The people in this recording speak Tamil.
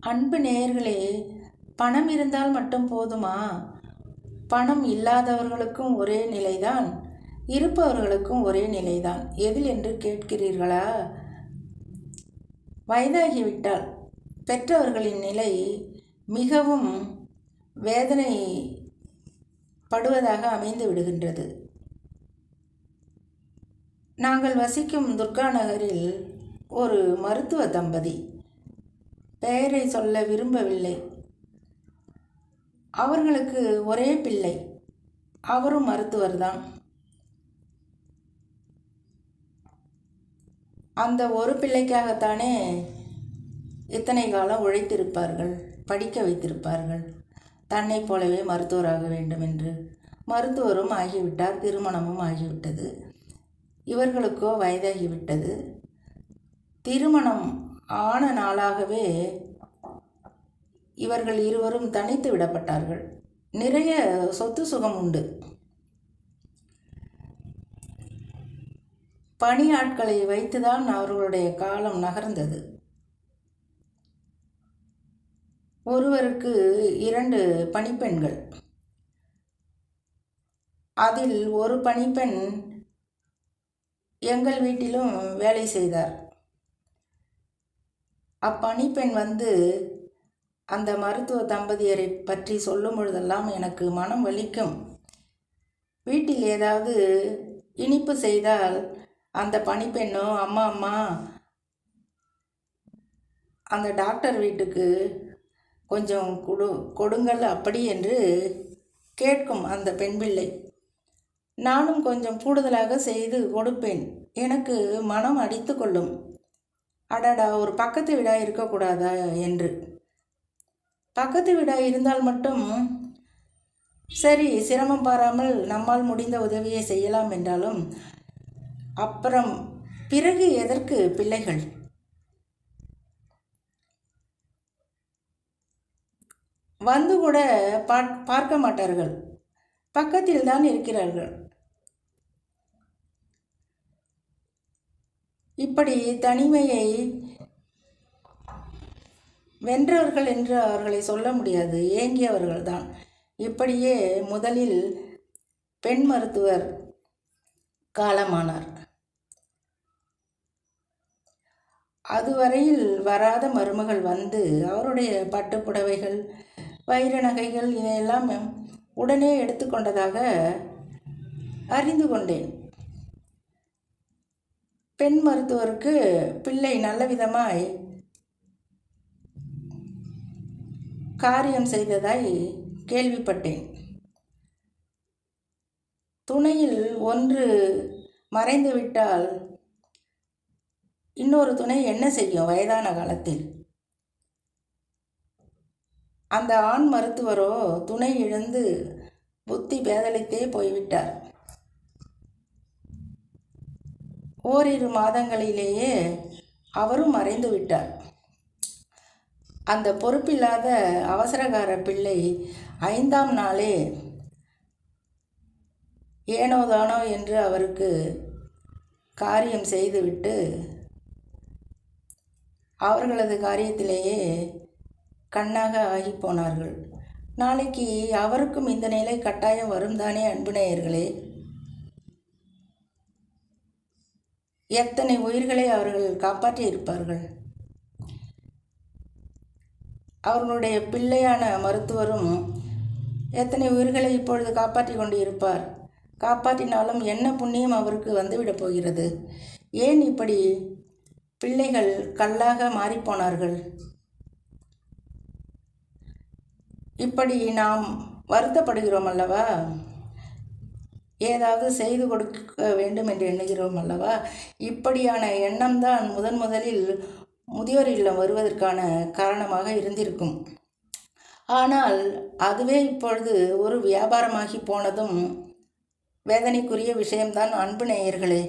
அன்பு நேயர்களே, பணம் இருந்தால் மட்டும் போதுமா? பணம் இல்லாதவர்களுக்கும் ஒரே நிலைதான், இருப்பவர்களுக்கும் ஒரே நிலைதான். எதில் என்று கேட்கிறீர்களா? வயதாகிவிட்டால் பெற்றவர்களின் நிலை மிகவும் வேதனை படுவதாக அமைந்து விடுகின்றது. நாங்கள் வசிக்கும் துர்கா நகரில் ஒரு மருத்துவ தம்பதி, பெயரை சொல்ல விரும்பவில்லை, அவர்களுக்கு ஒரே பிள்ளை, அவரும் மருத்துவர்தான். அந்த ஒரு பிள்ளைக்காகத்தானே இத்தனை காலம் உழைத்திருப்பார்கள், படிக்க வைத்திருப்பார்கள், தன்னை போலவே மருத்துவராக வேண்டும் என்று. மருத்துவரும் ஆகிவிட்டார், திருமணமும் ஆகிவிட்டது. இவர்களுக்கோ வயதாகிவிட்டது. திருமணம் ஆன நாளாகவே இவர்கள் இருவரும் தனித்து விடப்பட்டார்கள். நிறைய சொத்து சுகம் உண்டு. பணியாட்களை வைத்துதான் அவர்களுடைய காலம் நகர்ந்தது. ஒருவருக்கு 2 பணிப்பெண்கள். அதில் ஒரு பணிப்பெண் எங்கள் வீட்டிலும் வேலை செய்தார். அப்பணிப்பெண் அந்த மருத்துவ தம்பதியரை பற்றி சொல்லும் பொழுதெல்லாம் எனக்கு மனம் வலிக்கும். வீட்டில் ஏதாவது இனிப்பு செய்தால் அந்த பணிப்பெண்ணோ, அம்மா அந்த டாக்டர் வீட்டுக்கு கொஞ்சம் கொடுங்கள் அப்படி என்று கேட்கும் அந்த பெண் பிள்ளை. நானும் கொஞ்சம் கூடுதலாக செய்து கொடுப்பேன். எனக்கு மனம் அடித்து கொள்ளும். அடடா, ஒரு பக்கத்து வீடாக இருக்கக்கூடாதா என்று. பக்கத்து வீடாக இருந்தால் மட்டும் சரி, சிரமம் பாராமல் நம்மால் முடிந்த உதவியை செய்யலாம் என்றாலும், அப்புறம் பிறகு எதற்கு பிள்ளைகள்? வந்து கூட பார்க்க மாட்டார்கள், பக்கத்தில் தான் இருக்கிறார்கள். இப்படி தனிமையை வென்றவர்கள் என்று அவர்களை சொல்ல முடியாது, ஏங்கியவர்கள்தான். இப்படியே முதலில் பெண் மருத்துவர் காலமானார். அதுவரையில் வராத மருமகள் அவருடைய பட்டுப்புடவைகள், வைர நகைகள் இதையெல்லாம் உடனே எடுத்துக்கொண்டதாக அறிந்து கொண்டேன். பெண் மருத்துவருக்கு பிள்ளை நல்ல விதமாய் காரியம் செய்ததாய் கேள்விப்பட்டேன். துணையில் ஒன்று மறைந்துவிட்டால் இன்னொரு துணை என்ன செய்யும் வயதான காலத்தில்? அந்த ஆண் மருத்துவரோ துணை இழந்து புத்தி பேதலித்தே போய்விட்டார். ஓரிரு மாதங்களிலேயே அவரும் மறைந்து விட்டார். அந்த பொறுப்பில்லாத அவசரகார பிள்ளை 5ஆம் நாளே ஏனோதானோ என்று அவருக்கு காரியம் செய்துவிட்டு அவர்களது காரியத்திலேயே கண்ணாக ஆகி போனார்கள். நாளைக்கு அவருக்கும் இந்த நிலை கட்டாயம் வரும் தானே அன்பு நேயர்களே? எத்தனை உயிர்களை அவர்கள் காப்பாற்றி இருப்பார்கள். அவர்களுடைய பிள்ளையான மருத்துவரும் எத்தனை உயிர்களை இப்பொழுது காப்பாற்றி கொண்டு இருப்பார். காப்பாற்றினாலும் என்ன புண்ணியம் அவருக்கு வந்துவிடப் போகிறது? ஏன் இப்படி பிள்ளைகள் கல்லாக மாறிப்போனார்கள்? இப்படி நாம் வருத்தப்படுகிறோம் அல்லவா? ஏதாவது செய்து கொடுக்க வேண்டும் என்று எண்ணுகிறோம் அல்லவா? இப்படியான எண்ணம்தான் முதலில் முதியோர் இல்லம் வருவதற்கான காரணமாக இருந்திருக்கும். ஆனால் அதுவே இப்பொழுது ஒரு வியாபாரமாகி போனதும் வேதனைக்குரிய விஷயம்தான் அன்பு நேயர்களே.